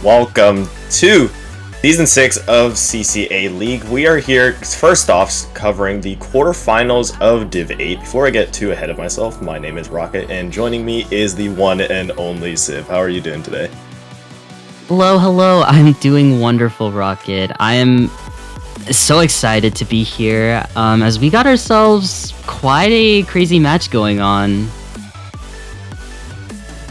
welcome to Season 6 of CCA League. We are here, first off, covering the quarterfinals of Div 8. Before I get too ahead of myself, my name is Rocket, and joining me is the one and only Civ. How are you doing today? Hello, I'm doing wonderful, Rocket. I am so excited to be here, as we got ourselves quite a crazy match going on.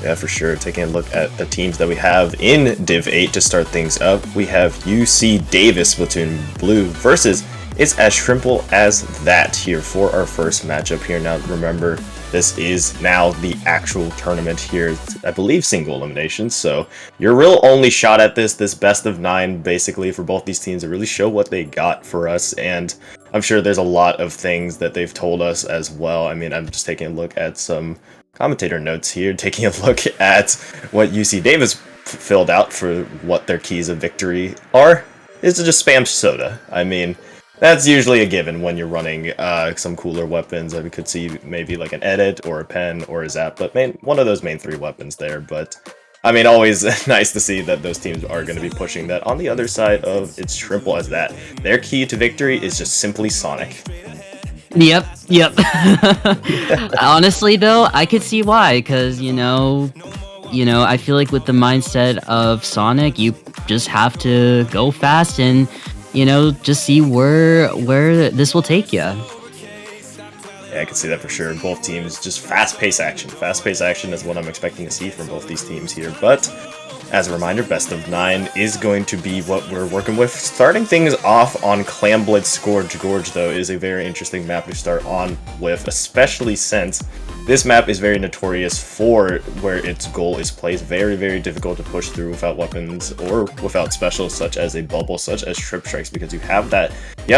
Yeah, for sure. Taking a look at the teams that we have in Div 8 to start things up. We have EaUCD Splatoon Blue versus it's as shrimple as that here for our first matchup here. Now, remember, this is now the actual tournament here. It's, I believe, single elimination. So your real only shot at this best of 9, basically, for both these teams to really show what they got for us. And I'm sure there's a lot of things that they've told us as well. I mean, I'm just taking a look at some commentator notes here, taking a look at what UC Davis filled out for what their keys of victory are, is to just spam soda. I mean, that's usually a given when you're running some cooler weapons. We could see maybe like an edit or a pen or a zap, but one of those main 3 weapons there. But I mean, always nice to see that those teams are going to be pushing that. On the other side of it's shrimple as that, their key to victory is just simply Sonic. Yep. Honestly, though, I could see why, because, you know, I feel like with the mindset of Sonic, you just have to go fast and, just see where this will take you. Yeah, I can see that for sure. Both teams, just fast-paced action. Fast-paced action is what I'm expecting to see from both these teams here, but as a reminder, best of 9 is going to be what we're working with. Starting things off on Clamblitz Scourge Gorge, though, is a very interesting map to start on with, especially since this map is very notorious for where its goal is placed. Very, very difficult to push through without weapons or without specials such as a bubble, such as trip strikes, because you have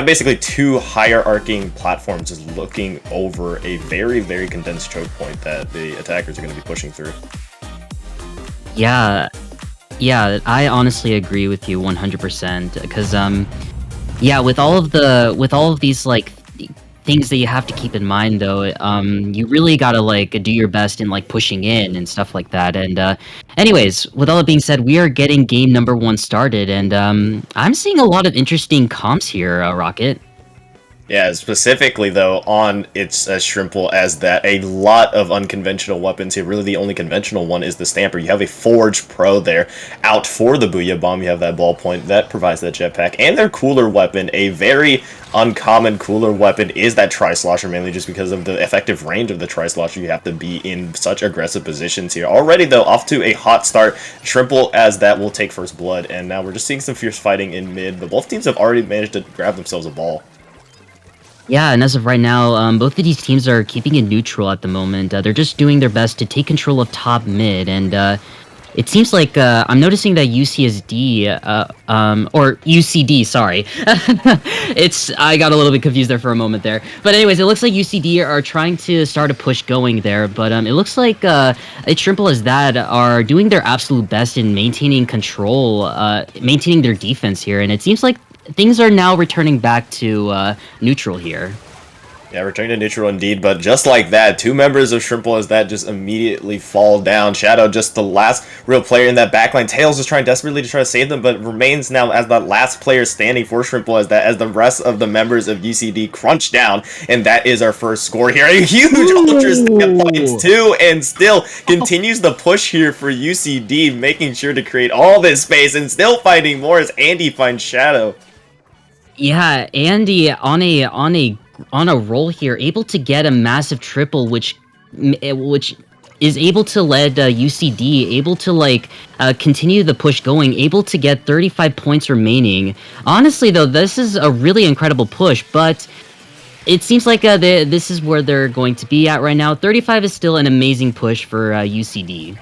basically 2 hierarching platforms just looking over a very, very condensed choke point that the attackers are going to be pushing through. Yeah, I honestly agree with you 100%. Because with all of these like things that you have to keep in mind, though, you really gotta do your best in pushing in and stuff like that. And anyways, with all that being said, we are getting game number 1 started, and I'm seeing a lot of interesting comps here, Rocket. Yeah, specifically, though, on it's as shrimple as that, a lot of unconventional weapons here. Really, the only conventional one is the Stamper. You have a Forge Pro there out for the Booyah Bomb. You have that ballpoint that provides that jetpack. And their cooler weapon, a very uncommon cooler weapon, is that Tri-Slosher, mainly just because of the effective range of the Tri-Slosher. You have to be in such aggressive positions here. Already, though, off to a hot start. Shrimple as that will take first blood. And now we're just seeing some fierce fighting in mid, but both teams have already managed to grab themselves a ball. Yeah, and as of right now, both of these teams are keeping it neutral at the moment. They're just doing their best to take control of top mid, and it seems like I'm noticing that UCSD, or UCD, sorry. I got a little bit confused there for a moment there. But anyways, it looks like UCD are trying to start a push going there, but it looks like it's Shrimple as that are doing their absolute best in maintaining control, maintaining their defense here, and it seems like things are now returning back to neutral here. Yeah, returning to neutral indeed, but just like that, 2 members of Shrimple as that just immediately fall down. Shadow, just the last real player in that backline. Tails is trying desperately to try to save them, but remains now as the last player standing for Shrimple as that, as the rest of the members of UCD crunch down, and that is our first score here. A huge Ultra Stamp points too, and still continues the push here for UCD, making sure to create all this space, and still fighting more as Andy finds Shadow. Yeah, Andy on a roll here, able to get a massive triple, which is able to let UCD able to continue the push going, able to get 35 points remaining. Honestly, though, this is a really incredible push, but it seems like this is where they're going to be at right now. 35 is still an amazing push for UCD.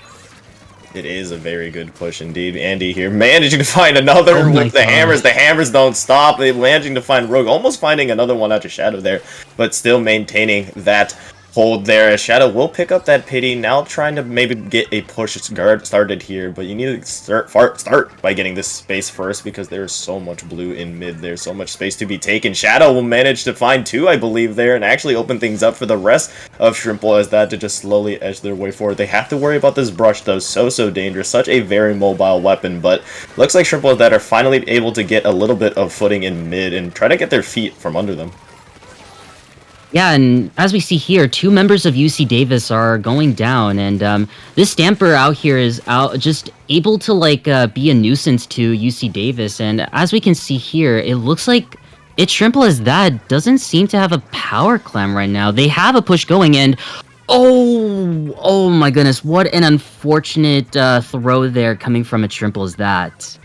It is a very good push indeed. Andy here managing to find another with the hammers. The hammers don't stop. They're managing to find Rogue, almost finding another one out of Shadow there, but still maintaining that hold there as Shadow will pick up that pity, now trying to maybe get a push guard started here, but you need to start by getting this space first because there's so much blue in mid, there's so much space to be taken. Shadow will manage to find 2, I believe, there, and actually open things up for the rest of Shrimple as that to just slowly edge their way forward. They have to worry about this brush though, so dangerous, such a very mobile weapon, but looks like Shrimple that are finally able to get a little bit of footing in mid and try to get their feet from under them. Yeah, and as we see here, 2 members of UC Davis are going down, and this Stamper out here is just able to like be a nuisance to UC Davis. And as we can see here, it looks like it's Shrimple as that doesn't seem to have a power clam right now. They have a push going, and oh my goodness, what an unfortunate throw there coming from a Shrimple as that.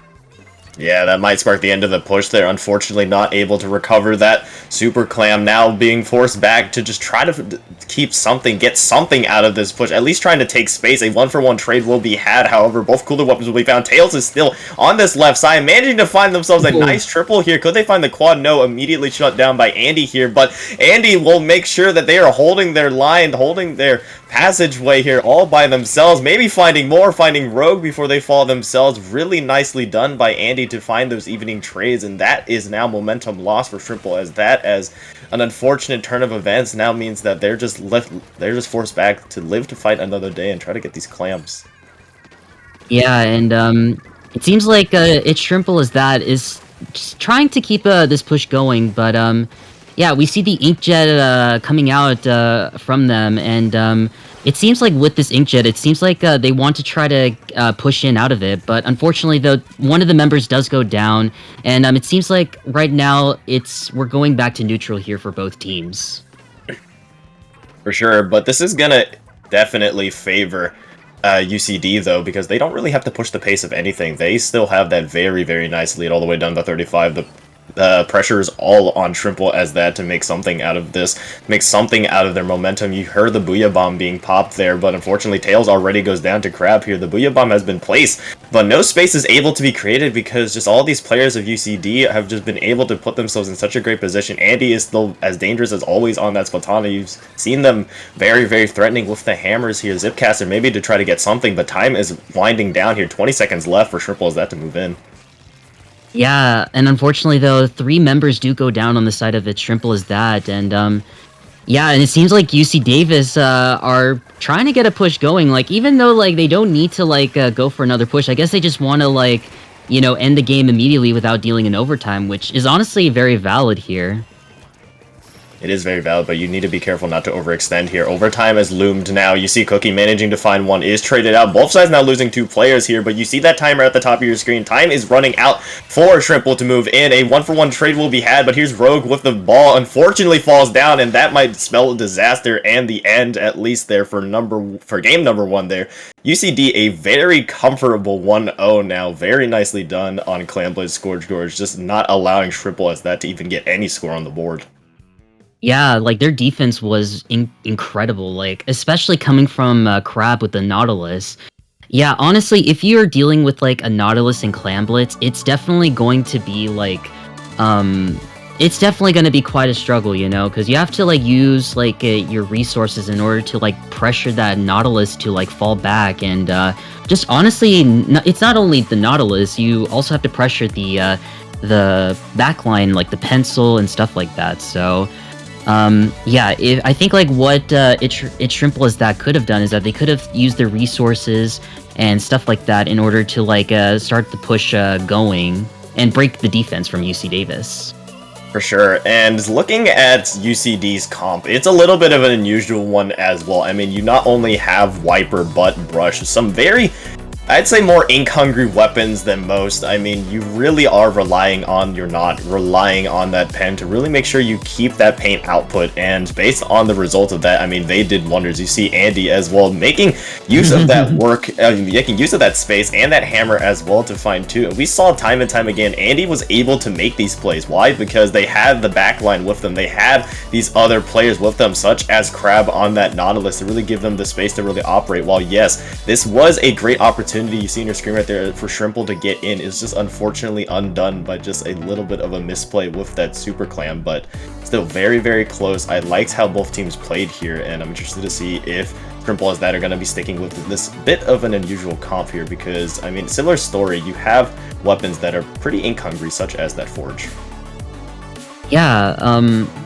Yeah, that might spark the end of the push there. Unfortunately, not able to recover that Super Clam, now being forced back to just try to keep something, get something out of this push, at least trying to take space. A 1-for-1 trade will be had, however, both cooler weapons will be found. Tails is still on this left side, managing to find themselves a nice triple here. Could they find the quad? No, immediately shut down by Andy here, but Andy will make sure that they are holding their line, holding their passageway here all by themselves, maybe finding Rogue before they fall themselves. Really nicely done by Andy to find those evening trades, and that is now momentum lost for Shrimple, as an unfortunate turn of events now means that they're just forced back to live to fight another day and try to get these clams. Yeah, and it seems like it's Shrimple as that is just trying to keep this push going, but yeah, we see the Inkjet coming out from them, and it seems like with this Inkjet, it seems like they want to try to push in out of it, but unfortunately, though, one of the members does go down, and it seems like right now we're going back to neutral here for both teams. For sure, but this is gonna definitely favor UCD though, because they don't really have to push the pace of anything. They still have that very nice lead all the way down to 35. The pressure is all on Shrimple as that to make something out of this, make something out of their momentum. You heard the Booyah Bomb being popped there, but unfortunately Tails already goes down to Crab here. The Booyah Bomb has been placed, but no space is able to be created because just all these players of UCD have just been able to put themselves in such a great position. Andy is still as dangerous as always on that Splatana. You've seen them very threatening with the hammers here. Zipcaster maybe to try to get something, but time is winding down here. 20 seconds left for Shrimple as that to move in. Yeah, and unfortunately, though, 3 members do go down on the side of it. Shrimple as that, and yeah, and it seems like UC Davis are trying to get a push going. Like, even though like they don't need to like go for another push, I guess they just want to like, you know, end the game immediately without dealing in overtime, which is honestly very valid here. It is very valid, but you need to be careful not to overextend here. Overtime has loomed now. You see Cookie managing to find one, is traded out. Both sides now losing 2 players here, but you see that timer at the top of your screen. Time is running out for Shrimple to move in. A 1-for-1 trade will be had, but here's Rogue with the ball. Unfortunately falls down, and that might spell disaster and the end, at least there for game number 1 there. UCD a very comfortable 1-0 now. Very nicely done on Clamblade Scourge Gorge, just not allowing Shrimple as that to even get any score on the board. Yeah, like their defense was incredible, like especially coming from Crab with the Nautilus. Yeah, honestly, if you're dealing with like a Nautilus and Clamblitz, it's definitely going to be like, it's definitely going to be quite a struggle, you know, because you have to like use like your resources in order to like pressure that Nautilus to like fall back, and just honestly, it's not only the Nautilus, you also have to pressure the backline, like the pencil and stuff like that. So. Yeah, I think like what it's Shrimple as that could have done is that they could have used their resources and stuff like that in order to like start the push going and break the defense from UC Davis. For sure, and looking at UCD's comp, it's a little bit of an unusual one as well. I mean, you not only have Wiper, but Brush, some very, I'd say, more ink-hungry weapons than most. I mean, you really are relying on that pen to really make sure you keep that paint output, and based on the result of that, I mean, they did wonders. You see Andy as well making use of that making use of that space and that hammer as well to find 2. We saw time and time again, Andy was able to make these plays. Why? Because they had the backline with them. They had these other players with them, such as Crab on that Nautilus, to really give them the space to really operate. While yes, this was a great opportunity you see in your screen right there for Shrimple to get in, is just unfortunately undone by just a little bit of a misplay with that Super Clam, but still very, very close. I liked how both teams played here, and I'm interested to see if Shrimple as that are going to be sticking with this bit of an unusual comp here, because, I mean, similar story, you have weapons that are pretty ink hungry, such as that Forge. Yeah,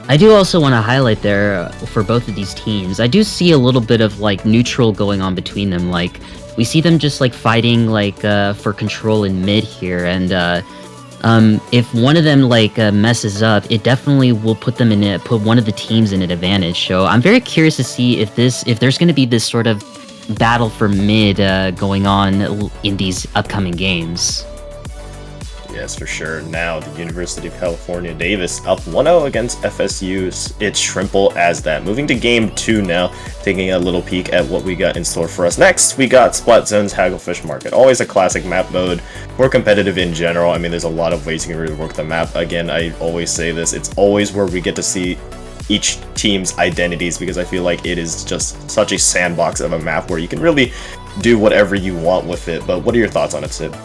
I do also want to highlight there for both of these teams. I do see a little bit of like neutral going on between them. Like we see them just like fighting like for control in mid here, and if one of them like messes up, it definitely will put them in it, put one of the teams in an advantage. So I'm very curious to see if there's going to be this sort of battle for mid going on in these upcoming games. Yes, for sure. Now, the University of California, Davis up 1-0 against FSU. It's Shrimple as that. Moving to game 2 now, taking a little peek at what we got in store for us. Next, we got Splat Zone's Hagglefish Market. Always a classic map mode, more competitive in general. I mean, there's a lot of ways you can really work the map. Again, I always say this, it's always where we get to see each team's identities, because I feel like it is just such a sandbox of a map where you can really do whatever you want with it. But what are your thoughts on it, Sid?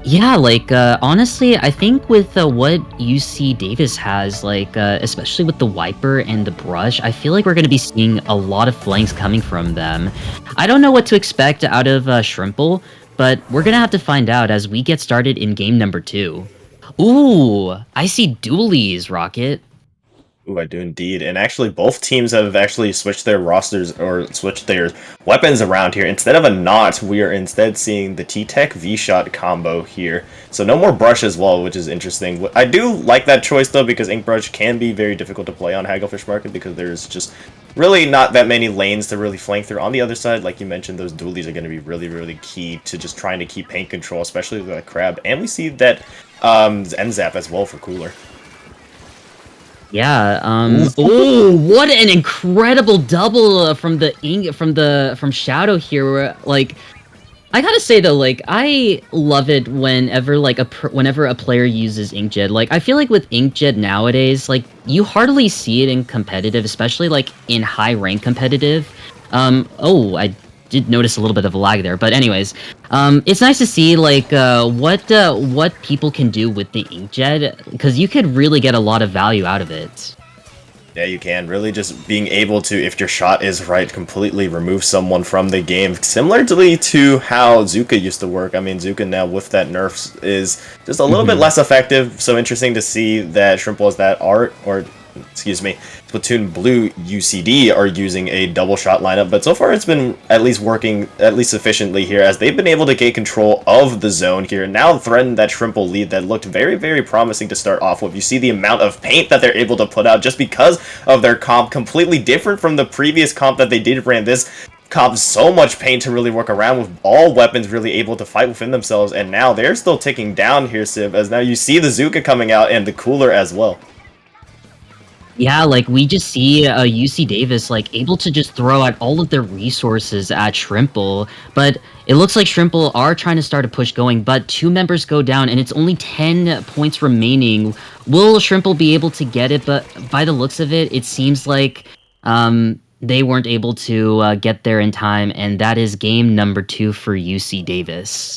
Yeah, like, honestly, I think with what UC Davis has, like, especially with the wiper and the brush, I feel like we're going to be seeing a lot of flanks coming from them. I don't know what to expect out of Shrimple, but we're going to have to find out as we get started in game number 2. Ooh, I see dualies, Rocket. Ooh, I do indeed. And actually, both teams have actually switched their rosters or switched their weapons around here. Instead of a knot, we are instead seeing the T-Tech V-Shot combo here. So no more brush as well, which is interesting. I do like that choice, though, because Ink Brush can be very difficult to play on Hagglefish Market because there's just really not that many lanes to really flank through. On the other side, like you mentioned, those dualies are going to be really, really key to just trying to keep paint control, especially with that Crab. And we see that N-Zap as well for Cooler. Yeah, oh, what an incredible double from Shadow here. Where, like, I gotta say though, like, I love it whenever like whenever a player uses Inkjet. Like, I feel like with Inkjet nowadays, like, you hardly see it in competitive, especially like in high rank competitive. Oh, I did notice a little bit of a lag there, but anyways, it's nice to see like what people can do with the Inkjet, because you could really get a lot of value out of it. Yeah, you can. Really just being able to, if your shot is right, completely remove someone from the game. Similarly to how Zuka used to work. I mean, Zuka now with that nerf is just a little bit less effective. So interesting to see that Shrimple as that art, or excuse me, Splatoon Blue UCD are using a double shot lineup, but so far it's been at least working at least sufficiently here, as they've been able to get control of the zone here, now threaten that Shrimple lead that looked very, very promising to start off with. You see the amount of paint that they're able to put out just because of their comp, completely different from the previous comp that they did ran. This comp so much paint to really work around with, all weapons really able to fight within themselves, and now they're still ticking down here, Civ, as now you see the Zuka coming out and the Cooler as well. Yeah, like, we just see UC Davis, like, able to just throw out all of their resources at Shrimple, but it looks like Shrimple are trying to start a push going, but 2 members go down, and it's only 10 points remaining. Will Shrimple be able to get it? But by the looks of it, it seems like they weren't able to get there in time, and that is game number 2 for UC Davis.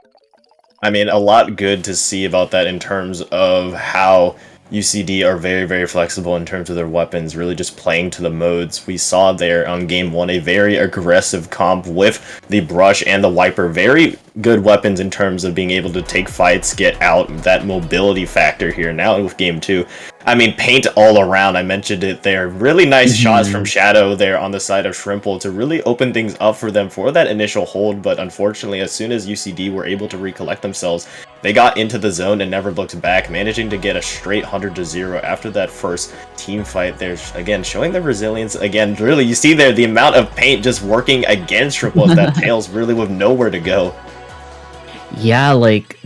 I mean, a lot good to see about that in terms of how UCD are very, very flexible in terms of their weapons, really just playing to the modes. We saw there on game 1 a very aggressive comp with the brush and the wiper. Very good weapons in terms of being able to take fights, get out, that mobility factor here. Now with game 2, I mean, paint all around. I mentioned it there. Really nice shots from Shadow there on the side of Shrimple to really open things up for them for that initial hold, but unfortunately, as soon as UCD were able to recollect themselves, they got into the zone and never looked back, managing to get a straight 100-0 after that first team fight. They're, again, showing their resilience. Again, really, you see there the amount of paint just working against Shrimple as that Tails really with nowhere to go. Yeah, like,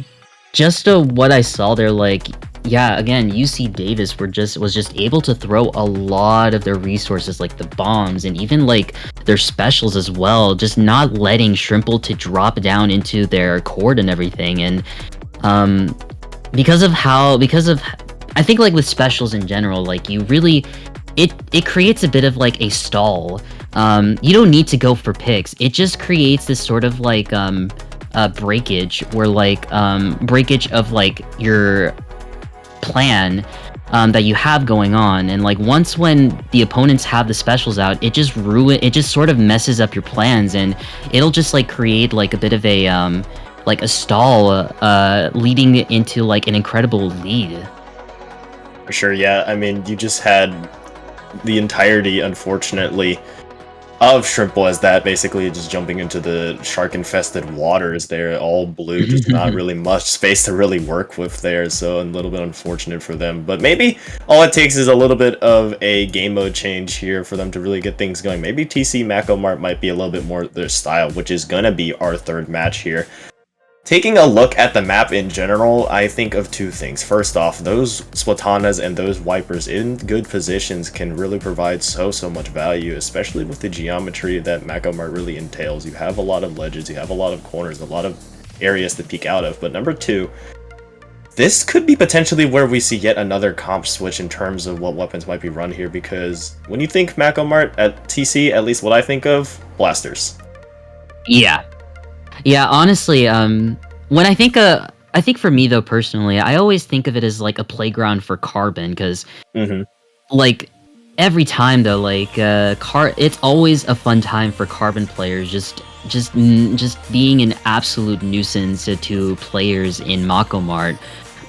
just what I saw there, like, yeah, again, UC Davis was just able to throw a lot of their resources, like the bombs and even like their specials as well, just not letting Shrimple to drop down into their court and everything. And because of I think, like, with specials in general, like, you really it creates a bit of like a stall. You don't need to go for picks. It just creates this sort of like breakage, where like breakage of like your plan, that you have going on, and like once when the opponents have the specials out, it just sort of messes up your plans, and it'll just like create like a bit of a like a stall leading into like an incredible lead. For sure, yeah. I mean, you just had the entirety, unfortunately, of Shrimple as that, basically just jumping into the shark-infested waters there, all blue, just not really much space to really work with there, so a little bit unfortunate for them. But maybe all it takes is a little bit of a game mode change here for them to really get things going. Maybe TC Mako Mart might be a little bit more their style, which is gonna be our third match here. Taking a look at the map in general, I think of two things. First off, those Splatanas and those Wipers in good positions can really provide so much value, especially with the geometry that Mako Mart really entails. You have a lot of ledges, you have a lot of corners, a lot of areas to peek out of. But number two, this could be potentially where we see yet another comp switch in terms of what weapons might be run here, because when you think Mako Mart at TC, at least what I think of, blasters. Yeah. Yeah, honestly, when I think for me though personally, I always think of it as like a playground for Carbon, because like every time though, like it's always a fun time for Carbon players, just being an absolute nuisance to players in Mako Mart.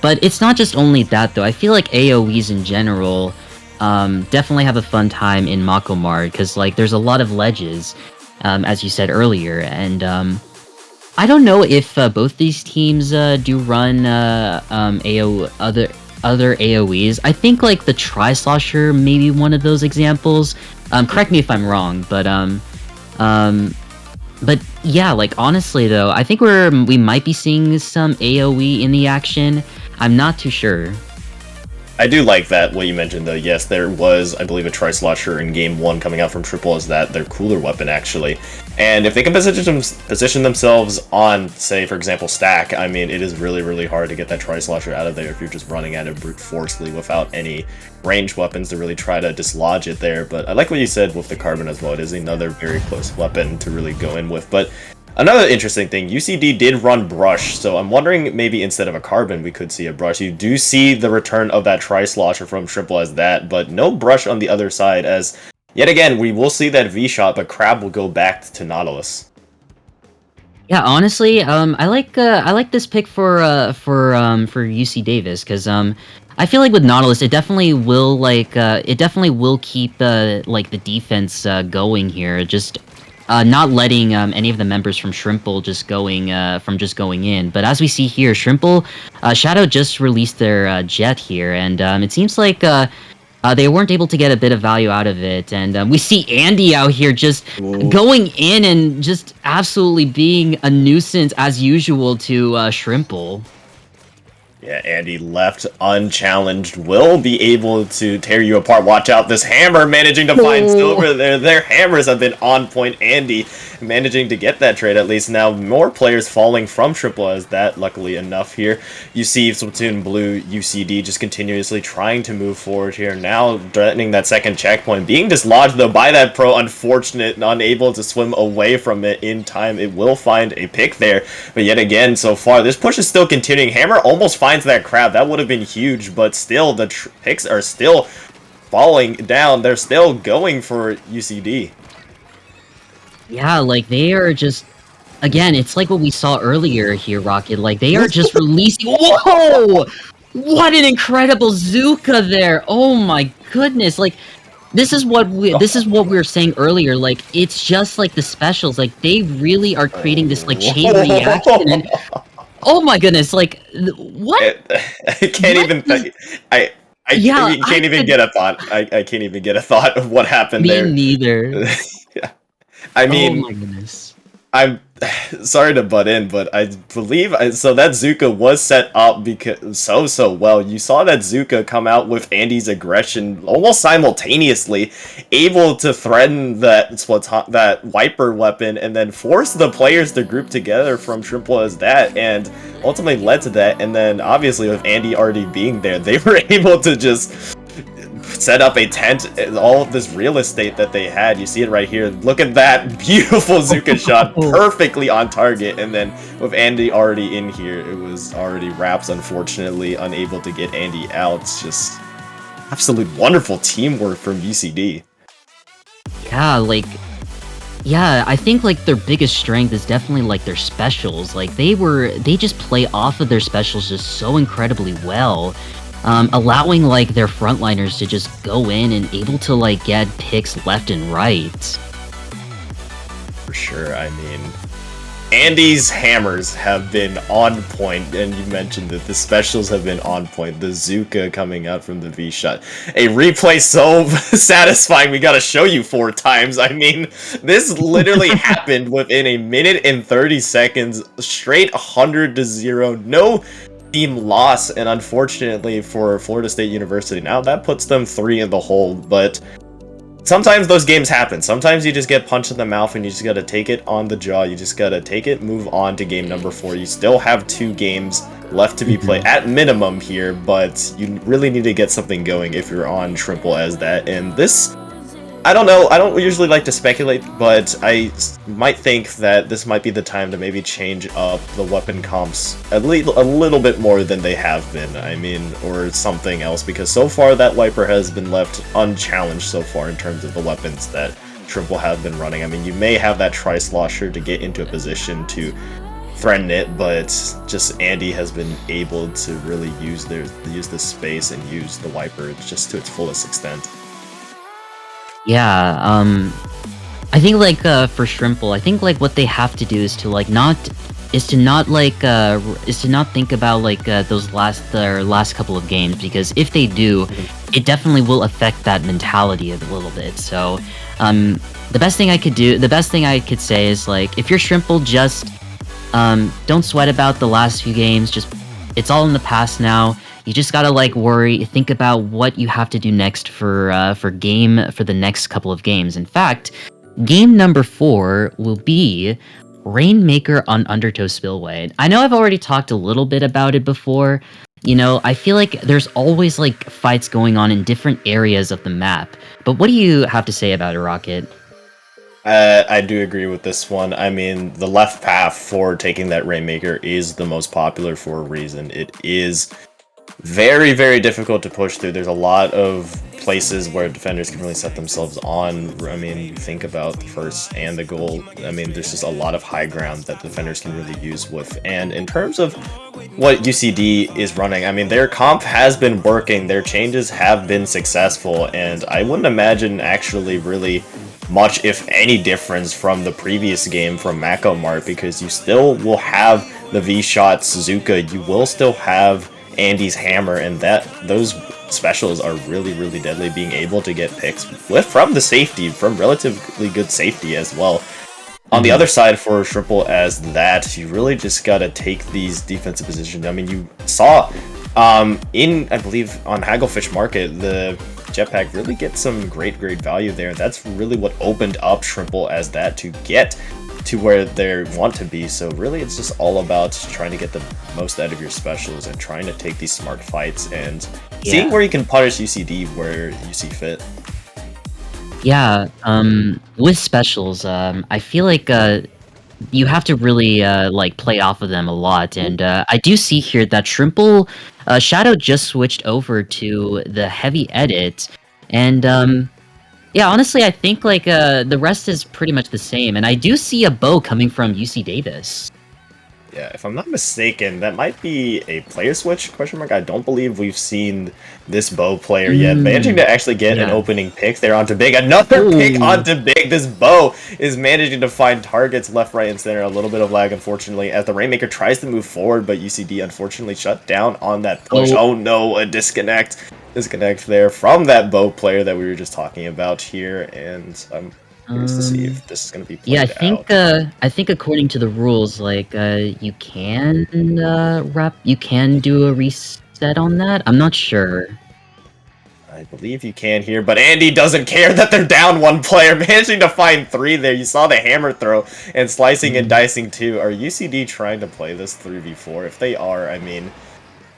But it's not just only that though. I feel like AoEs in general definitely have a fun time in Mako Mart, because like there's a lot of ledges, as you said earlier, and I don't know if both these teams do run other AoEs. I think like the Tri-Slosher may be one of those examples. Correct me if I'm wrong, but yeah, like honestly though, I think we might be seeing some AoE in the action. I'm not too sure. I do like that, what you mentioned, though. Yes, there was, I believe, a Tri-Slosher in Game 1 coming out from Triple as their cooler weapon, actually. And if they can position themselves on, say, for example, Stack, I mean, it is really hard to get that Tri-Slosher out of there if you're just running at it brute forcefully without any ranged weapons to really try to dislodge it there. But I like what you said with the Carbon as well. It is another very close weapon to really go in with. But another interesting thing, UCD did run Brush, so I'm wondering maybe instead of a Carbon we could see a Brush. You do see the return of that Tri-Slosher from Shrimple as that, but no Brush on the other side, as yet again we will see that V-Shot, but Crab will go back to Nautilus. Yeah, honestly, I like this pick for UC Davis, because I feel like with Nautilus, it definitely will keep like the defense going here, just not letting any of the members from Shrimple just going in. But as we see here, Shrimple, Shadow just released their jet here, and it seems like they weren't able to get a bit of value out of it. And we see Andy out here just going in and just absolutely being a nuisance as usual to Shrimple. Yeah, Andy left unchallenged, will be able to tear you apart. Watch out, this hammer managing to find Silver there. Their hammers have been on point. Andy managing to get that trade at least. Now, more players falling from Triple as that, luckily enough here. You see Splatoon Blue, UCD just continuously trying to move forward here. Now, threatening that second checkpoint. Being dislodged, though, by that pro. Unfortunate, unable to swim away from it in time. It will find a pick there. But yet again, so far, this push is still continuing. Hammer almost finds that Crab. That would have been huge, but still, the picks are still falling down. They're still going for UCD. Yeah, like they are just, again, it's like what we saw earlier here, Rocket. Like they are just releasing. Whoa! What an incredible Zuka there! Oh my goodness! Like this is what we were saying earlier. Like it's just like the specials. Like they really are creating this like chain reaction. And oh my goodness! Like what? I can't even. I can't even get a thought. I can't even get a thought of what happened there. Me neither. Yeah. I mean, oh my goodness. I'm sorry to butt in, but I believe so that Zuka was set up because so well. You saw that Zuka come out with Andy's aggression almost simultaneously, able to threaten that Wiper weapon and then force the players to group together from Shrimple as that, and ultimately led to that. And then obviously with Andy already being there, they were able to just set up a tent, all of this real estate that they had. You see it right here. Look at that beautiful Zuka shot, perfectly on target. And then with Andy already in here, it was already Raps, unfortunately, unable to get Andy out. It's just absolute wonderful teamwork from UCD. Yeah, like, yeah, I think like their biggest strength is definitely like their specials. Like they just play off of their specials just so incredibly well. Allowing like their frontliners to just go in and able to like get picks left and right. For sure, I mean, Andy's hammers have been on point, and you mentioned that the specials have been on point. The Zuka coming out from the V-shot. A replay so satisfying, we gotta show you 4 times. I mean, this literally happened within a minute and 30 seconds, straight 100-0, no team loss, and unfortunately for Florida State University, now that puts them 3 in the hole, but sometimes those games happen. Sometimes you just get punched in the mouth and you just gotta take it on the jaw. You just gotta take it, move on to game number 4. You still have 2 games left to be played at minimum here, but you really need to get something going if you're on Shrimple as that. And this, I don't know, I don't usually like to speculate, but I might think that this might be the time to maybe change up the weapon comps a little bit more than they have been, I mean, or something else, because so far that Wiper has been left unchallenged so far in terms of the weapons that Shrimple have been running. I mean, you may have that Tri-Slosher to get into a position to threaten it, but just Andy has been able to really use the space and use the Wiper just to its fullest extent. Yeah, I think like for Shrimple, I think like what they have to do is to like not think about like their last couple of games, because if they do, it definitely will affect that mentality a little bit. So the best thing I could say is like, if you're Shrimple, just don't sweat about the last few games. Just, it's all in the past now. You just gotta like think about what you have to do next for the next couple of games. In fact, game number 4 will be Rainmaker on Undertow Spillway. I know I've already talked a little bit about it before. You know, I feel like there's always like fights going on in different areas of the map. But what do you have to say about it, Rocket? I do agree with this one. I mean, the left path for taking that Rainmaker is the most popular for a reason. It is very, very difficult to push through. There's a lot of places where defenders can really set themselves on. I mean, you think about the first and the goal. I mean, there's just a lot of high ground that defenders can really use with. And in terms of what UCD is running, I mean, their comp has been working. Their changes have been successful. And I wouldn't imagine actually really much, if any, difference from the previous game from Mako Mart, because you still will have the V-Shot Suzuka. You will still have Andy's hammer, and those specials are really, really deadly, being able to get picks from the safety, from relatively good safety as well. On the other side for Shrimple as that, you really just gotta take these defensive positions. I mean, you saw I believe on Hagglefish Market, the jetpack really gets some great value there. That's really what opened up Shrimple as that to get to where they want to be. So really, it's just all about trying to get the most out of your specials and trying to take these smart fights and seeing where you can punish UCD where you see fit. Yeah, with specials, I feel like you have to really like play off of them a lot, and I do see here that Shrimple Shadow just switched over to the heavy edit, and yeah, honestly, I think like the rest is pretty much the same, and I do see a bow coming from UC Davis. Yeah, if I'm not mistaken, that might be a player switch, question mark. I don't believe we've seen this bow player yet. Managing to actually get an opening pick there onto Big. Another pick onto Big. This bow is managing to find targets left, right, and center. A little bit of lag, unfortunately, as the Rainmaker tries to move forward, but UCD unfortunately shut down on that push. Oh no, a disconnect. Disconnect there from that bow player that we were just talking about here, and I'm curious to see if this is going to be played Yeah, I think according to the rules, like you can do a reset on that. I'm not sure. I believe you can here, but Andy doesn't care that they're down one player, managing to find 3 there. You saw the hammer throw and slicing and dicing too. Are UCD trying to play this 3v4? If they are, I mean,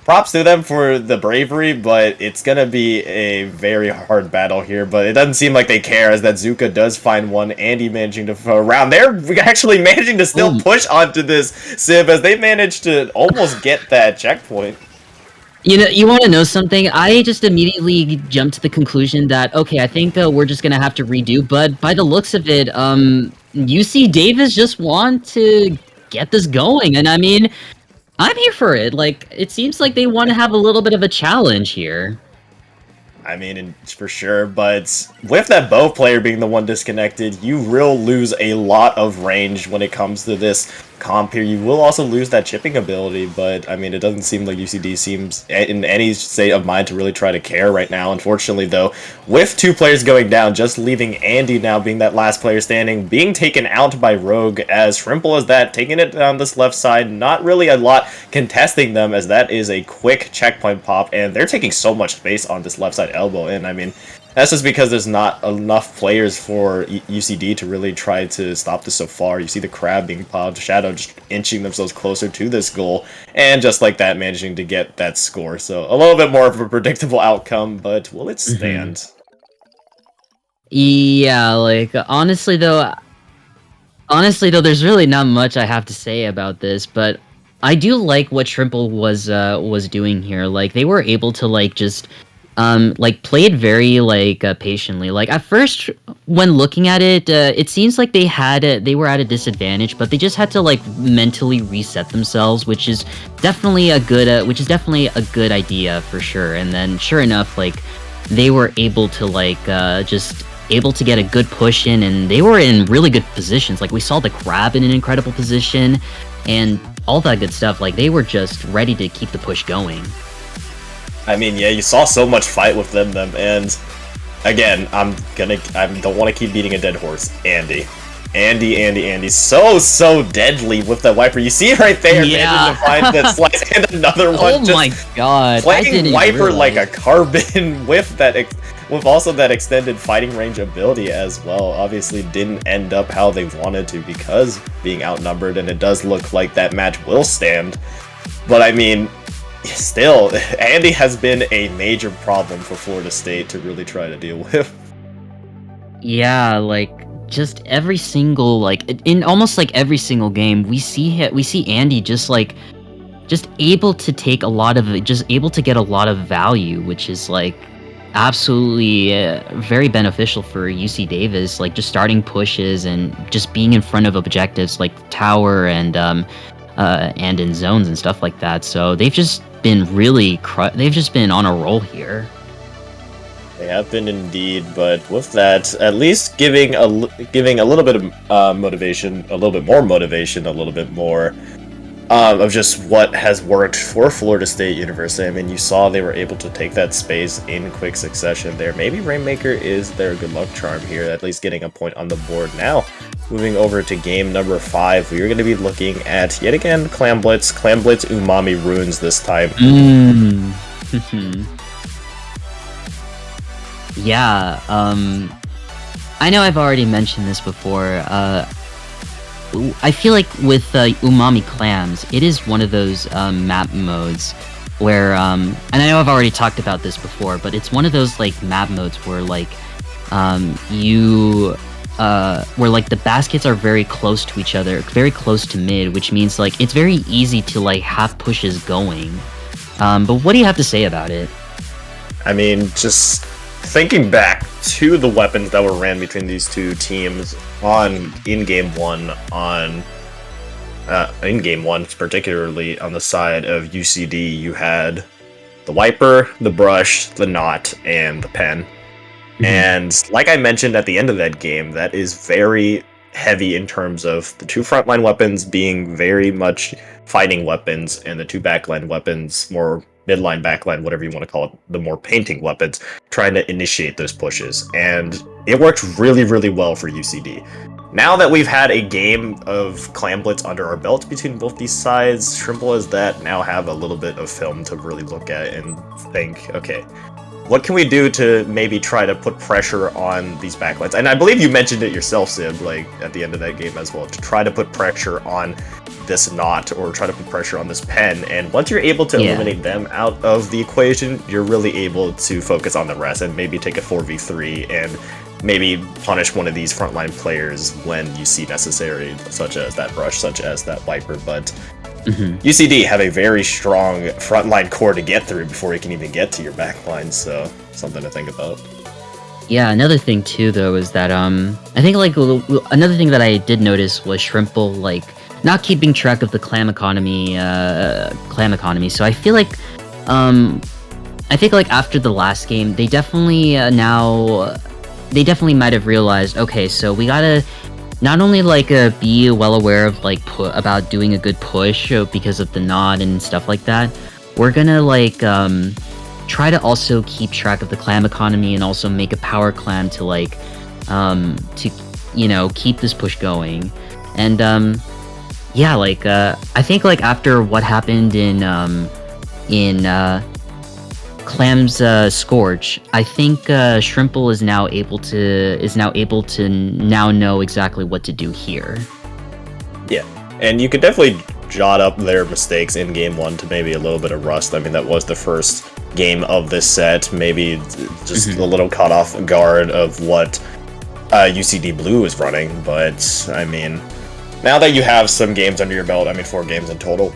props to them for the bravery, but it's going to be a very hard battle here. But it doesn't seem like they care, as that Zuka does find one. Andy managing to throw around. They're actually managing to still push onto this Sib, as they managed to almost get that checkpoint. You want to know something? I just immediately jumped to the conclusion that okay, I think we're just gonna have to redo. But by the looks of it, UC Davis just want to get this going, and I mean, I'm here for it. Like, it seems like they want to have a little bit of a challenge here. I mean, for sure, but with that bow player being the one disconnected, you will lose a lot of range when it comes to this comp here. You will also lose that chipping ability, but I mean, it doesn't seem like UCD seems in any state of mind to really try to care right now. Unfortunately, though, with 2 players going down, just leaving Andy now being that last player standing, being taken out by Rogue, as shrimple as that, taking it down this left side, not really a lot contesting them, as that is a quick checkpoint pop, and they're taking so much space on this left side elbow, and I mean, that's just because there's not enough players for UCD to really try to stop this so far. You see the crab being popped, Shadow just inching themselves closer to this goal, and just like that, managing to get that score. So a little bit more of a predictable outcome, but will it stand? Yeah, like honestly though, there's really not much I have to say about this, but I do like what Shrimple was doing here. Like they were able to like just like play it very like patiently. Like at first when looking at it, it seems like they were at a disadvantage, but they just had to like mentally reset themselves, which is definitely a good idea for sure. And then sure enough, like they were able to like just able to get a good push in, and they were in really good positions. Like we saw the crab in an incredible position and all that good stuff. Like they were just ready to keep the push going. I mean, yeah, you saw so much fight with them, and again, I don't want to keep beating a dead horse. Andy, so deadly with the wiper. You see it right there, Yeah. managing to find that slice, and another one. Oh just my god! playing wiper realize. like a carbon with that, with also that extended fighting range ability as well. Obviously, didn't end up how they wanted to because being outnumbered, and it does look like that match will stand. But I mean, still, Andy has been a major problem for Florida State to really try to deal with. Yeah, like just every single like in almost like every single game we see Andy just like just able to take a lot of just able to get a lot of value, which is like absolutely very beneficial for UC Davis, like just starting pushes and just being in front of objectives like tower and in zones and stuff like that. So they've just been they've just been on a roll here. They have been indeed, but with that, at least giving a little bit of motivation, a little bit more motivation, a little bit more of just what has worked for Florida State University. I mean, you saw they were able to take that space in quick succession there. Maybe Rainmaker is their good luck charm here, at least getting a point on the board. Now, moving over to game number 5, we are going to be looking at, yet again, Clam Blitz Umami Ruins this time. Yeah, I know I've already mentioned this before. I feel like with Umami Clams, it is one of those map modes where, and I know I've already talked about this before, but it's one of those like map modes where like where like the baskets are very close to each other, very close to mid, which means like it's very easy to like have pushes going. But what do you have to say about it? I mean, just thinking back to the weapons that were ran between these two teams in game one, particularly on the side of UCD, you had the wiper, the brush, the knot, and the pen. Mm-hmm. And like I mentioned at the end of that game, that is very heavy in terms of the two frontline weapons being very much fighting weapons, and the two backline weapons more midline, backline, whatever you want to call it, the more painting weapons, trying to initiate those pushes. And it worked really, really well for UCD. Now that we've had a game of Clam Blitz under our belt between both these sides, Shrimple as that now have a little bit of film to really look at and think, okay, what can we do to maybe try to put pressure on these backlines? And I believe you mentioned it yourself, Sib, like at the end of that game as well, to try to put pressure on this knot or try to put pressure on this pen. And once you're able to eliminate them out of the equation, you're really able to focus on the rest and maybe take a 4v3 and maybe punish one of these frontline players when you see necessary, such as that brush, such as that wiper. But UCD have a very strong frontline core to get through before you can even get to your backline, so something to think about. Yeah, another thing too though is that I think like another thing that I did notice was Shrimple like not keeping track of the clam economy. So I feel like after the last game they definitely might have realized, okay, so we gotta not only like be well aware of like about doing a good push because of the nod and stuff like that. We're gonna like try to also keep track of the clam economy and also make a power clam to like keep this push going. And yeah, like I think like after what happened in Clam's Scorch, I think Shrimple is now able to know exactly what to do here. Yeah, and you could definitely jot up their mistakes in game one to maybe a little bit of rust. I mean, that was the first game of this set, maybe just a little caught off guard of what UCD Blue is running, but I mean, now that you have some games under your belt, I mean 4 games in total,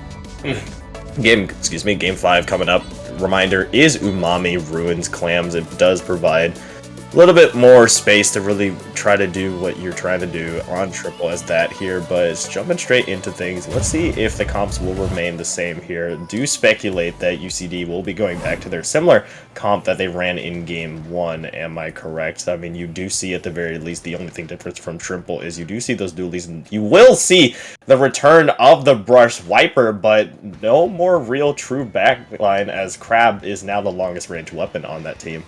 game 5 coming up, reminder is Umami Ruins Clams. It does provide a little bit more space to really try to do what you're trying to do on Triple as that here, but it's jumping straight into things. Let's see if the comps will remain the same here. Do speculate that UCD will be going back to their similar comp that they ran in game 1. Am I correct? I mean, you do see at the very least, the only thing different from Triple is you do see those dualies, and you will see the return of the brush wiper, but no more real true backline as Crab is now the longest range weapon on that team.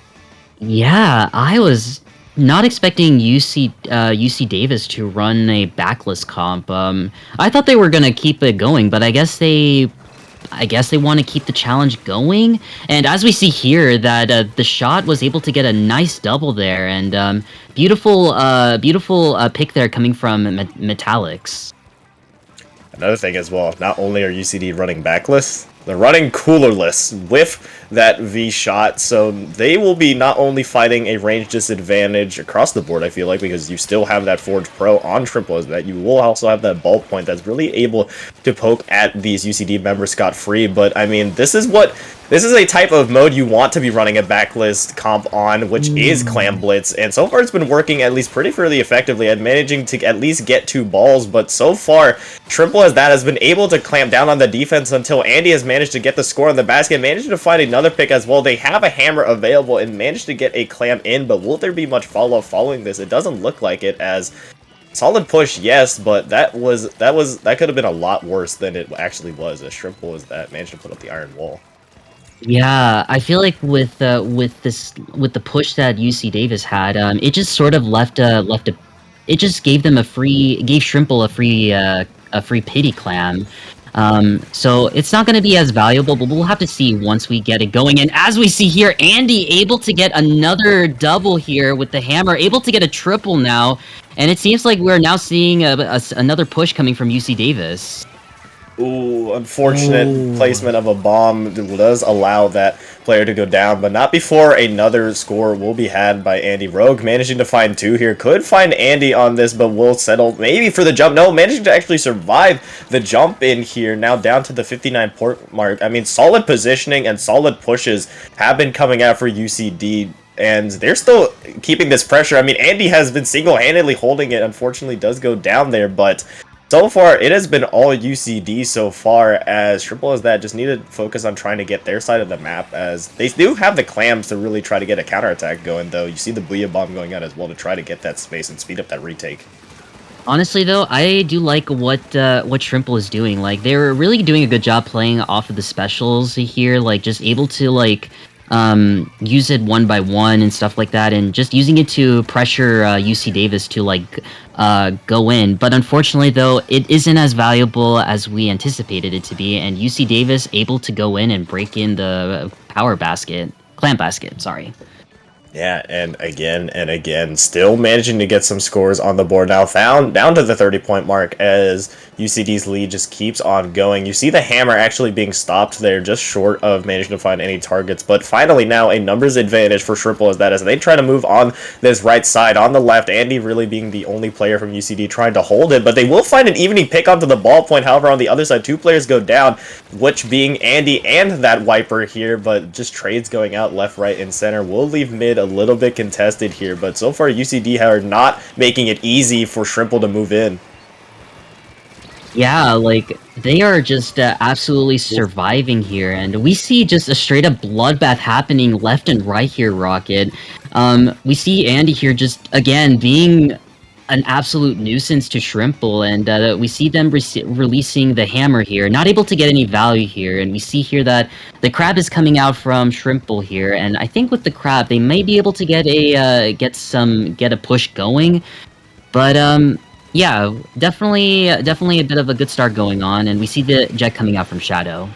Yeah, I was not expecting UC Davis to run a backless comp. I thought they were gonna keep it going, but I guess they want to keep the challenge going. And as we see here, that the shot was able to get a nice double there, and beautiful pick there coming from Metallics. Another thing as well, not only are UCD running backless, they're running coolerless with that V shot, so they will be not only fighting a range disadvantage across the board, I feel like, because you still have that Forge Pro on Triple as that, you will also have that ball point that's really able to poke at these UCD members scot-free, but I mean, this is a type of mode you want to be running a backlist comp on, which is Clam Blitz, and so far it's been working at least fairly effectively at managing to at least get 2 balls, but so far, Triple as that has been able to clamp down on the defense until Andy has managed to get the score on the basket, managed to find another pick as well. They have a hammer available and managed to get a clam in, but will there be much follow-up following this? It doesn't look like it, as solid push, yes, but that could have been a lot worse than it actually was, as Shrimple is that managed to put up the iron wall. Yeah, I feel like with the push that UC Davis had, it just sort of it just gave Shrimple a free pity clam. So it's not going to be as valuable, but we'll have to see once we get it going. And as we see here, Andy able to get another double here with the hammer, able to get a triple now, and it seems like we're now seeing another push coming from UC Davis. Ooh, unfortunate placement of a bomb does allow that player to go down, but not before another score will be had by Andy. Rogue managing to find 2 here. Could find Andy on this, but will settle maybe for the jump. No, managing to actually survive the jump in here. Now down to the 59 port mark. I mean, solid positioning and solid pushes have been coming out for UCD. And they're still keeping this pressure. I mean, Andy has been single-handedly holding it. Unfortunately, does go down there, but so far, it has been all UCD so far, as Triple as that just need to focus on trying to get their side of the map, as they do have the clams to really try to get a counterattack going, though. You see the Booyah Bomb going out as well to try to get that space and speed up that retake. Honestly, though, I do like what Shrimple is doing. Like, they're really doing a good job playing off of the specials here, like, just able to, like, use it one by one and stuff like that, and just using it to pressure UC Davis to like go in. But unfortunately, though, it isn't as valuable as we anticipated it to be, and UC Davis able to go in and break in the clam basket, sorry. Yeah, and again, still managing to get some scores on the board now, found down to the 30-point mark as UCD's lead just keeps on going. You see the hammer actually being stopped there, just short of managing to find any targets, but finally now a numbers advantage for Shrimple as they try to move on this right side. On the left, Andy really being the only player from UCD trying to hold it, but they will find an evening pick onto the ballpoint. However, on the other side, two players go down, which being Andy and that wiper here, but just trades going out left, right, and center will leave mid a little bit contested here, but so far UCD are not making it easy for Shrimple to move in. Yeah, like, they are just absolutely surviving here, and we see just a straight-up bloodbath happening left and right here, Rocket. We see Andy here just, again, being an absolute nuisance to Shrimple, and we see them releasing the hammer here, not able to get any value here, and we see here that the crab is coming out from Shrimple here, and I think with the crab, they may be able to get a push going, but yeah, definitely a bit of a good start going on, and we see the jet coming out from Shadow.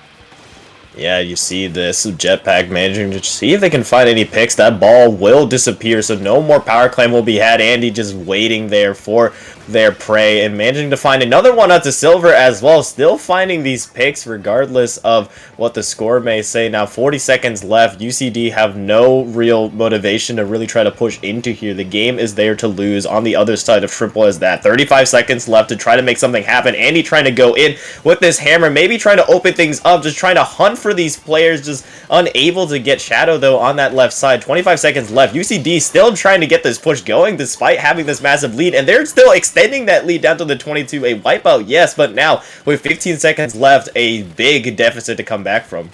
Yeah, you see this jetpack managing to see if they can find any picks. That ball will disappear, so no more power claim will be had. Andy just waiting there for their prey and managing to find another one out to Silver as well. Still finding these picks regardless of what the score may say. Now 40 seconds left. UCD have no real motivation to really try to push into here. The game is there to lose. On the other side of Shrimple is that 35 seconds left to try to make something happen. Andy trying to go in with this hammer, maybe trying to open things up, just trying to hunt for these players, just unable to get Shadow though on that left side. 25 seconds left. UCD still trying to get this push going despite having this massive lead, and they're still extending that lead down to the 22. A wipeout, yes, but now with 15 seconds left, a big deficit to come back from.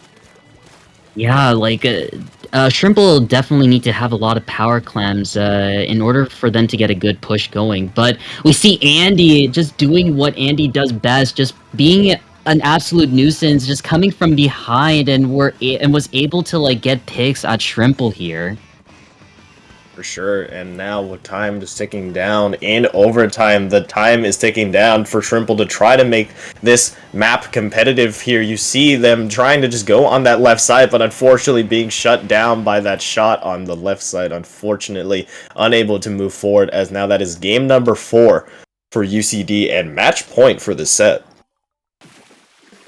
Yeah, like, Shrimple definitely need to have a lot of power clams in order for them to get a good push going. But we see Andy just doing what Andy does best, just being an absolute nuisance, just coming from behind, and was able to like get picks at Shrimple here. For sure, and now with time just ticking down in overtime, the time is ticking down for Shrimple to try to make this map competitive here. You see them trying to just go on that left side, but unfortunately being shut down by that shot on the left side. Unfortunately, unable to move forward, as now that is game number 4 for UCD and match point for the set.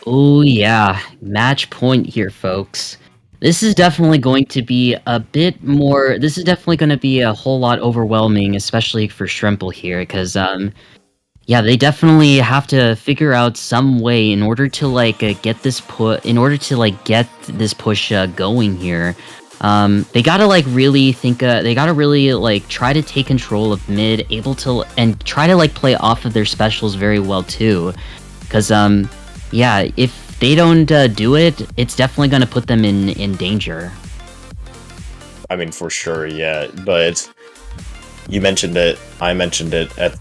Oh yeah, match point here, folks. This is definitely going to be a bit more. This is definitely going to be a whole lot overwhelming, especially for Shrimple here, because yeah, they definitely have to figure out some way in order to like get this push going here. They gotta like really think. They gotta really like try to take control of mid, and try to like play off of their specials very well too, because yeah, if they don't do it, it's definitely gonna put them in danger. I mean, for sure, yeah, but you mentioned it, I mentioned it at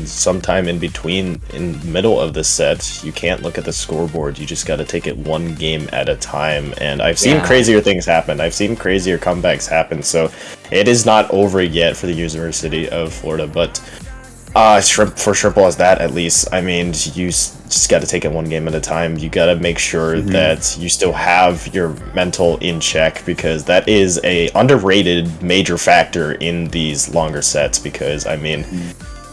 sometime in between, in the middle of the set. You can't look at the scoreboard, you just got to take it one game at a time, and I've seen crazier things happen, I've seen crazier comebacks happen, so it is not over yet for the University of Florida, but for Shrimple as that, at least, I mean, you just got to take it one game at a time. You got to make sure that you still have your mental in check, because that is a underrated major factor in these longer sets, because, I mean,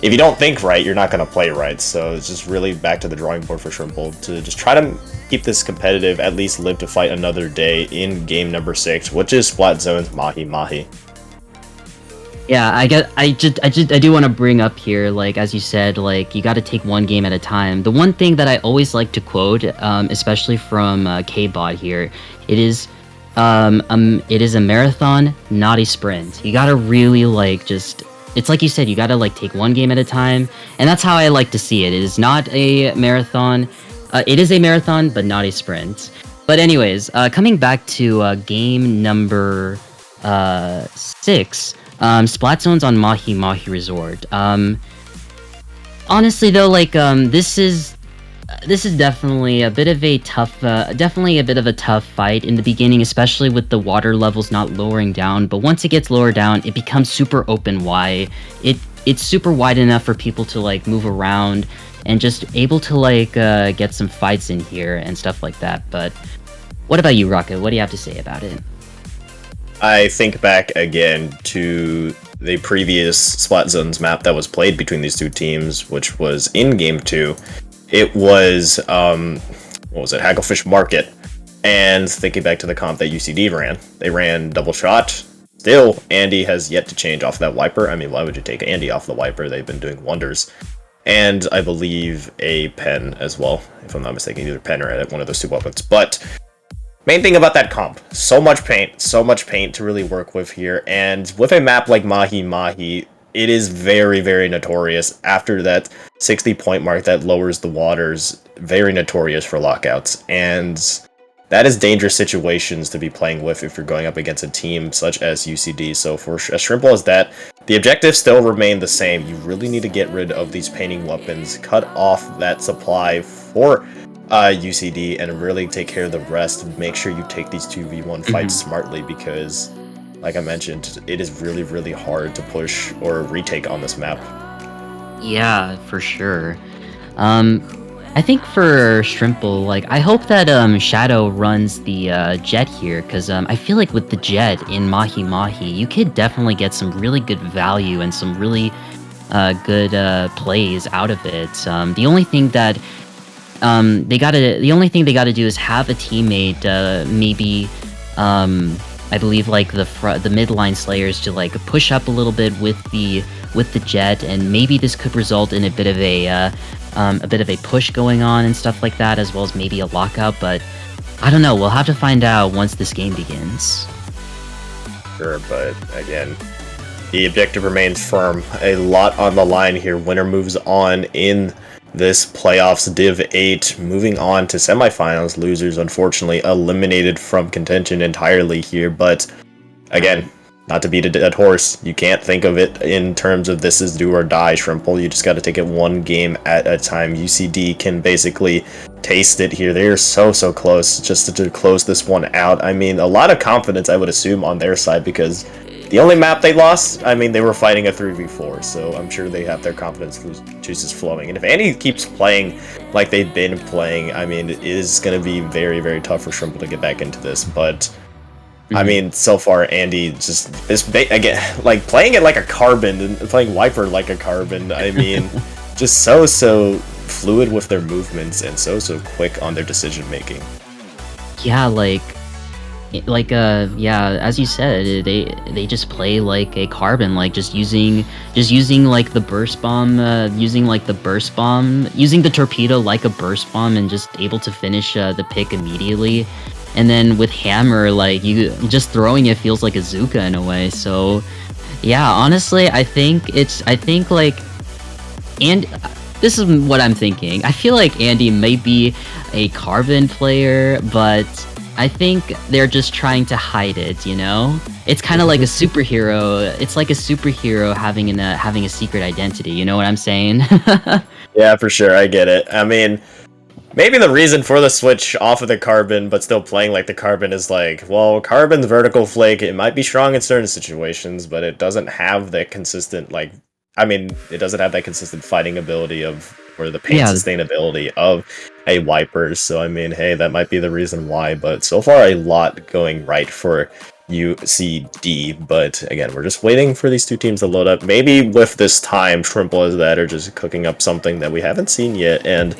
if you don't think right, you're not going to play right. So it's just really back to the drawing board for Shrimple to just try to keep this competitive, at least live to fight another day in game number 6, which is Splat Zone's Mahi Mahi. Yeah, I do want to bring up here, like, as you said, like, you got to take one game at a time. The one thing that I always like to quote, especially from K-Bot here, it is a marathon, not a sprint. You gotta really, like, it's like you said, you gotta, like, take one game at a time, and that's how I like to see it. It is not a marathon. It is a marathon, but not a sprint. But anyways, coming back to game number 6, Splat Zone's on Mahi Mahi Resort. Honestly though, like, this is definitely a bit of a tough fight in the beginning, especially with the water levels not lowering down. But once it gets lower down, it becomes super open wide. It's super wide enough for people to like move around and just able to like get some fights in here and stuff like that. But what about you, Rocket? What do you have to say about it? I think back again to the previous Splat Zones map that was played between these two teams, which was in Game 2. It was, what was it, Hagglefish Market. And thinking back to the comp that UCD ran, they ran double shot. Still, Andy has yet to change off that wiper. I mean, why would you take Andy off the wiper? They've been doing wonders. And I believe a pen as well, if I'm not mistaken, either pen or edit, one of those two weapons. But main thing about that comp, so much paint to really work with here. And with a map like Mahi Mahi, it is very, very notorious after that 60 point mark that lowers the waters, very notorious for lockouts. And that is dangerous situations to be playing with if you're going up against a team such as UCD. So for as shrimple as that, the objectives still remain the same. You really need to get rid of these painting weapons, cut off that supply for UCD, and really take care of the rest. Make sure you take these 2v1 fights smartly, because like I mentioned, it is really, really hard to push or retake on this map. Yeah, for sure. I think for Shrimple, like, I hope that Shadow runs the Jet here, because I feel like with the Jet in Mahi Mahi, you could definitely get some really good value and some really good plays out of it. The only thing that they gotta do is have a teammate, maybe I believe like the midline Slayers to like push up a little bit with the Jet, and maybe this could result in a bit of a push going on and stuff like that, as well as maybe a lockout. But I don't know. We'll have to find out once this game begins. Sure, but again, the objective remains firm. A lot on the line here. Winner moves on in this playoffs Div 8, moving on to semifinals. Losers, unfortunately, eliminated from contention entirely here. But again, not to beat a dead horse, you can't think of it in terms of this is do or die, Shrimple. You just got to take it one game at a time. UCD can basically taste it here. They're so close just to close this one out. I mean, a lot of confidence, I would assume, on their side, because the only map they lost, I mean, they were fighting a 3v4, so I'm sure they have their confidence juices flowing. And if Andy keeps playing like they've been playing, I mean, it is going to be very, very tough for Shrimple to get back into this. But I mean, so far, Andy just is, again, like, playing it like a Carbon and playing Wiper like a Carbon. I mean, just so fluid with their movements and so quick on their decision making. Yeah, yeah, as you said, they just play like a Carbon, like just using like the burst bomb, using the torpedo like a burst bomb, and just able to finish the pick immediately. And then with Hammer, like, you just throwing it feels like a Zuka in a way. So yeah, honestly, I think like, and this is what I'm thinking. I feel like Andy may be a Carbon player, but I think they're just trying to hide it, you know? It's kind of like a superhero. It's like a superhero having a secret identity, you know what I'm saying? Yeah, for sure, I get it. I mean, maybe the reason for the switch off of the Carbon, but still playing like the Carbon, is like, well, Carbon's vertical flake, it might be strong in certain situations, but it doesn't have that consistent, like, I mean, it doesn't have that consistent fighting ability of, or the pain sustainability of a Wiper. So, I mean, hey, that might be the reason why, but so far a lot going right for UCD. But again, we're just waiting for these two teams to load up. Maybe with this time, Shrimple as that are just cooking up something that we haven't seen yet, and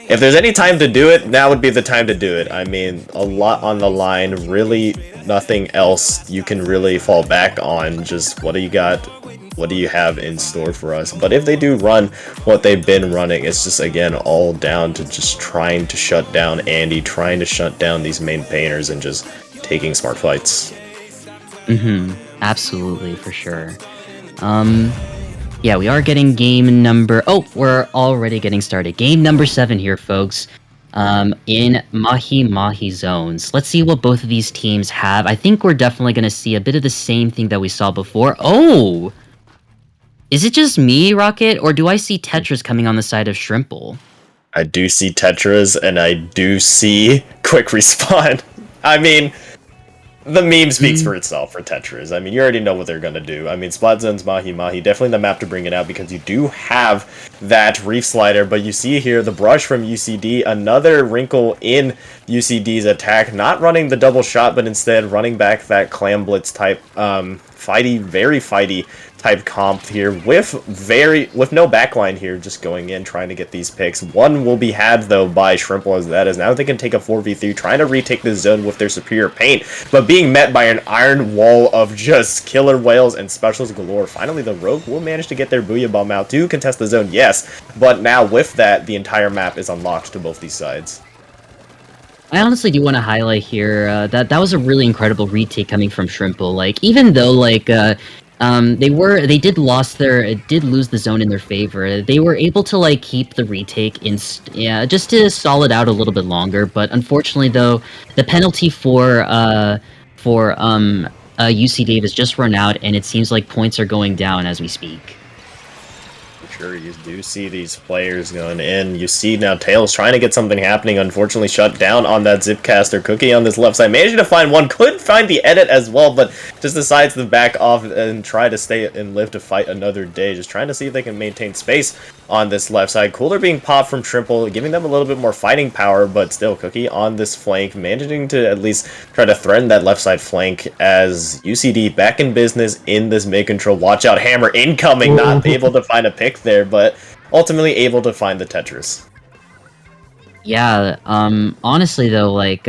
if there's any time to do it, now would be the time to do it. I mean, a lot on the line, really nothing else you can really fall back on. Just what do you got? What do you have in store for us? But if they do run what they've been running, it's just, again, all down to just trying to shut down Andy, trying to shut down these main painters, and just taking smart fights. Absolutely, for sure. Yeah, we are getting game number... Oh, we're already getting started. Game number 7 here, folks. In Mahi Mahi zones. Let's see what both of these teams have. I think we're definitely going to see a bit of the same thing that we saw before. Oh! Is it just me, Rocket, or do I see Tetris coming on the side of Shrimple? I do see Tetris, and I do see quick respawn. I mean, The meme speaks for itself for Tetris. I mean, you already know what they're going to do. I mean, Splat Zone's Mahi Mahi, definitely the map to bring it out because you do have that Reef Slider, but you see here the brush from UCD, another wrinkle in UCD's attack, not running the double shot, but instead running back that Clam Blitz type, very fighty type comp here with no backline here, just going in trying to get these picks. One will be had though by Shrimple, as that is now they can take a 4v3 trying to retake the zone with their superior paint, but being met by an iron wall of just killer whales and specials galore. Finally the Rogue will manage to get their Booyah Bomb out to contest the zone, yes, but now with that the entire map is unlocked to both these sides. I honestly do want to highlight here that was a really incredible retake coming from Shrimple. Like, even though like they did lose the zone in their favor, they were able to like keep the retake in just to stall it out a little bit longer. But unfortunately, though, the penalty for UC Davis just run out, and it seems like points are going down as we speak. Sure, you do see these players going in. You see now Tails trying to get something happening. Unfortunately, shut down on that Zipcaster. Cookie on this left side. Managing to find one. Could find the edit as well, but just decides to back off and try to stay and live to fight another day. Just trying to see if they can maintain space on this left side. Cooler being popped from Shrimple, giving them a little bit more fighting power, but still Cookie on this flank, managing to at least try to threaten that left side flank as UCD back in business in this mid control. Watch out, Hammer incoming, not able to find a pick there, but ultimately able to find the Tetris. Yeah, honestly though, like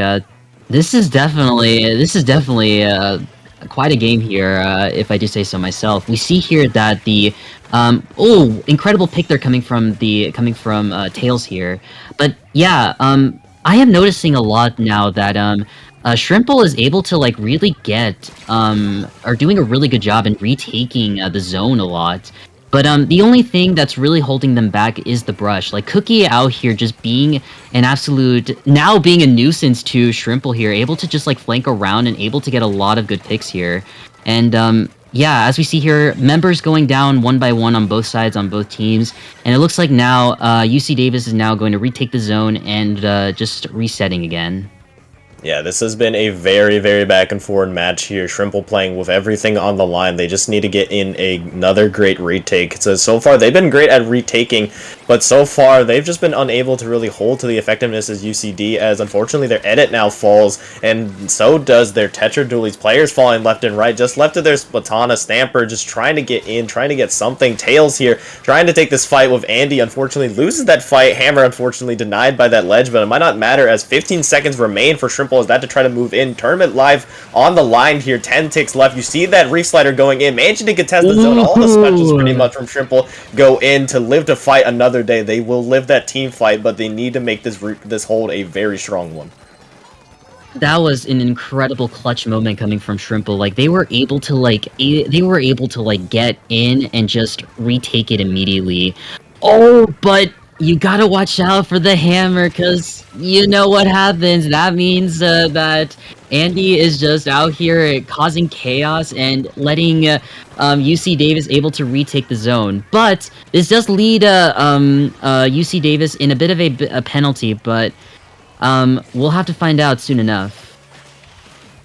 this is definitely quite a game here, if I do say so myself. We see here that the incredible pick there coming from Tails here. But yeah, I am noticing a lot now that Shrimple is able to like really are doing a really good job in retaking the zone a lot. But the only thing that's really holding them back is the brush. Like Cookie out here just being an now being a nuisance to Shrimple here, able to just like flank around and able to get a lot of good picks here. And yeah, as we see here, members going down one by one on both sides, on both teams. And it looks like now UC Davis is now going to retake the zone and just resetting again. Yeah, this has been a very, very back and forth match here. Shrimple playing with everything on the line. They just need to get in another great retake. So far, they've been great at retaking, but so far, they've just been unable to really hold to the effectiveness as UCD, as unfortunately their edit now falls, and so does their Tetra Dualies. Players falling left and right, just left of their Splatana Stamper, just trying to get in, trying to get something. Tails here, trying to take this fight with Andy, unfortunately loses that fight. Hammer, unfortunately, denied by that ledge, but it might not matter as 15 seconds remain for Shrimple as that to try to move in. Tournament live on the line here. 10 ticks left. You see that Reef Slider going in, managing to contest the zone. All the specials pretty much from Shrimple go in to live to fight another day. They will live that team fight, but they need to make this hold a very strong one. That was an incredible clutch moment coming from Shrimple. Like they were able to get in and just retake it immediately. Oh, but you gotta watch out for the Hammer, because you know what happens. That means that Andy is just out here causing chaos and letting UC Davis able to retake the zone. But this does lead UC Davis in a bit of a penalty, but we'll have to find out soon enough.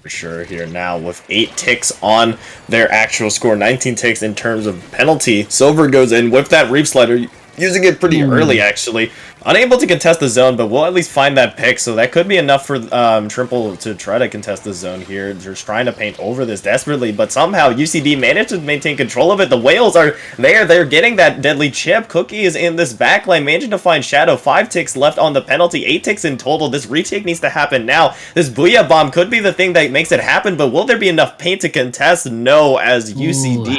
For sure here now with 8 ticks on their actual score, 19 ticks in terms of penalty. Silver goes in with that Reef Slider, using it pretty early, actually. Unable to contest the zone, but we'll at least find that pick, so that could be enough for Shrimple to try to contest the zone here. They're trying to paint over this desperately, but somehow UCD managed to maintain control of it. The Whales are there. They're getting that deadly chip. Cookie is in this backline, managing to find Shadow. 5 ticks left on the penalty, 8 ticks in total. This retake needs to happen now. This Booyah Bomb could be the thing that makes it happen, but will there be enough paint to contest? No, as UCD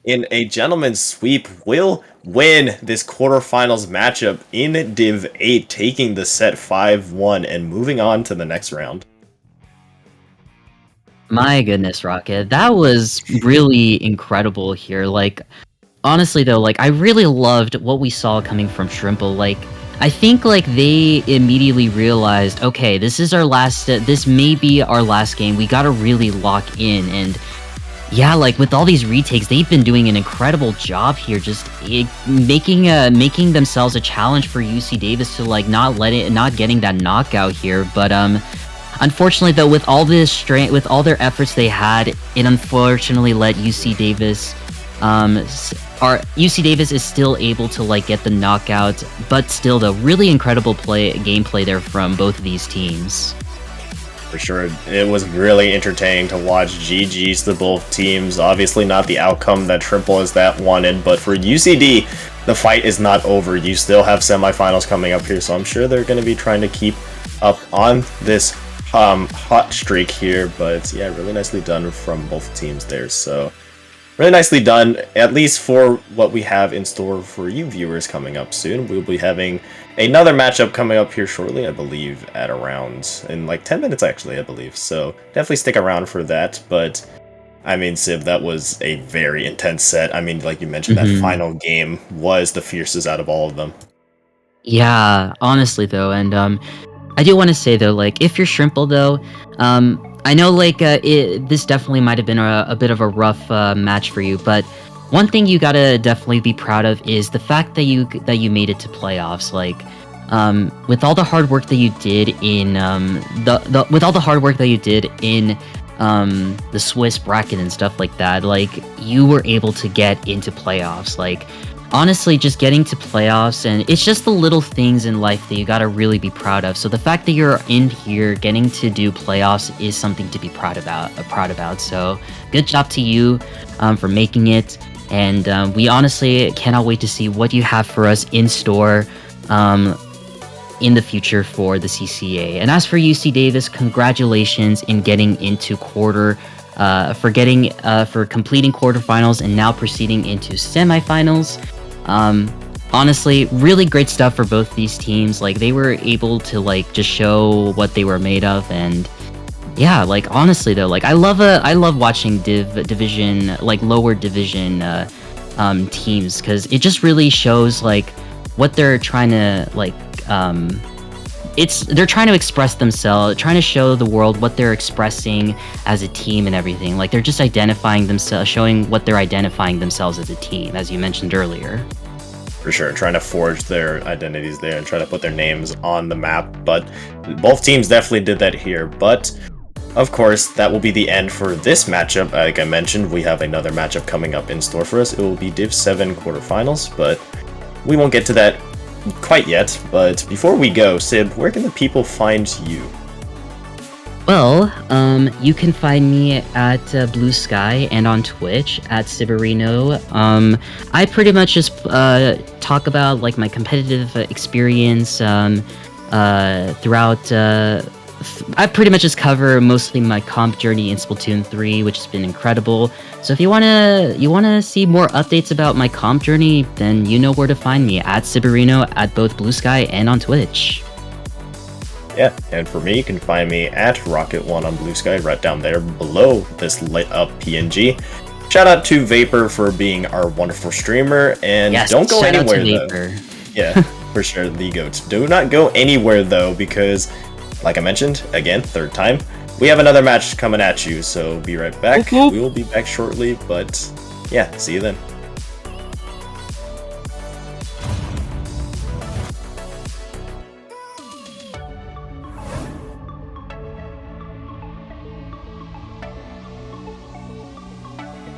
in a gentleman's sweep will win this quarterfinals matchup in Div 8, taking the set 5-1 and moving on to the next round. My goodness, Rocket. That was really incredible here. Like, honestly though, like, I really loved what we saw coming from Shrimple. Like, I think, like, they immediately realized, okay, this may be our last game. We gotta really lock in, and yeah, like with all these retakes, they've been doing an incredible job here, just making themselves a challenge for UC Davis to like not getting that knockout here. But Unfortunately, though, with all this strength, with all their efforts they had, it unfortunately let UC Davis. UC Davis is still able to like get the knockout, but still, though, really incredible gameplay there from both of these teams. For sure, it was really entertaining to watch. GG's to both teams. Obviously not the outcome that Shrimple is that wanted, but for UCD, the fight is not over. You still have semifinals coming up here, so I'm sure they're going to be trying to keep up on this hot streak here. But yeah, really nicely done from both teams there. So really nicely done, at least for what we have in store for you viewers coming up soon. We'll be having another matchup coming up here shortly, I believe, at around, in like 10 minutes actually, I believe. So definitely stick around for that. But I mean, Sib, that was a very intense set. I mean, like you mentioned, that final game was the fiercest out of all of them. Yeah, honestly though, and I do want to say though, like if you're Shrimple though, I know like this definitely might have been a bit of a rough match for you, but one thing you gotta definitely be proud of is the fact that you made it to playoffs. Like, with all the hard work that you did in the Swiss bracket and stuff like that, like you were able to get into playoffs. Like, honestly, just getting to playoffs, and it's just the little things in life that you gotta really be proud of. So the fact that you're in here getting to do playoffs is something to be proud about. So good job to you for making it, and we honestly cannot wait to see what you have for us in store in the future for the CCA. And as for UC Davis, congratulations in getting into for completing quarterfinals and now proceeding into semifinals. Honestly, really great stuff for both these teams. Like, they were able to like just show what they were made of, and yeah, like honestly though, like I love watching division, like lower division teams, because it just really shows like what they're trying to like they're trying to express themselves, trying to show the world what they're expressing as a team and everything. Like, they're just identifying themselves, showing what they're identifying themselves as a team, as you mentioned earlier. For sure, trying to forge their identities there and try to put their names on the map. But both teams definitely did that here. But of course, that will be the end for this matchup. Like I mentioned, we have another matchup coming up in store for us. It will be Div 7 quarterfinals, but we won't get to that quite yet. But before we go, Sib, where can the people find you? Well, you can find me at Blue Sky and on Twitch at Siberino. I pretty much just talk about like my competitive experience throughout. I pretty much just cover mostly my comp journey in Splatoon 3, which has been incredible. So if you wanna see more updates about my comp journey, then you know where to find me at Siberino at both Blue Sky and on Twitch. Yeah, and for me, you can find me at Rocket1 on Blue Sky, right down there below this lit up PNG. Shout out to Vapor for being our wonderful streamer, and yes, don't go shout anywhere out to though. Vapor. Yeah, for sure, the goats. Do not go anywhere though, because like I mentioned, again, third time, we have another match coming at you, so be right back. We will be back shortly, but yeah, see you then.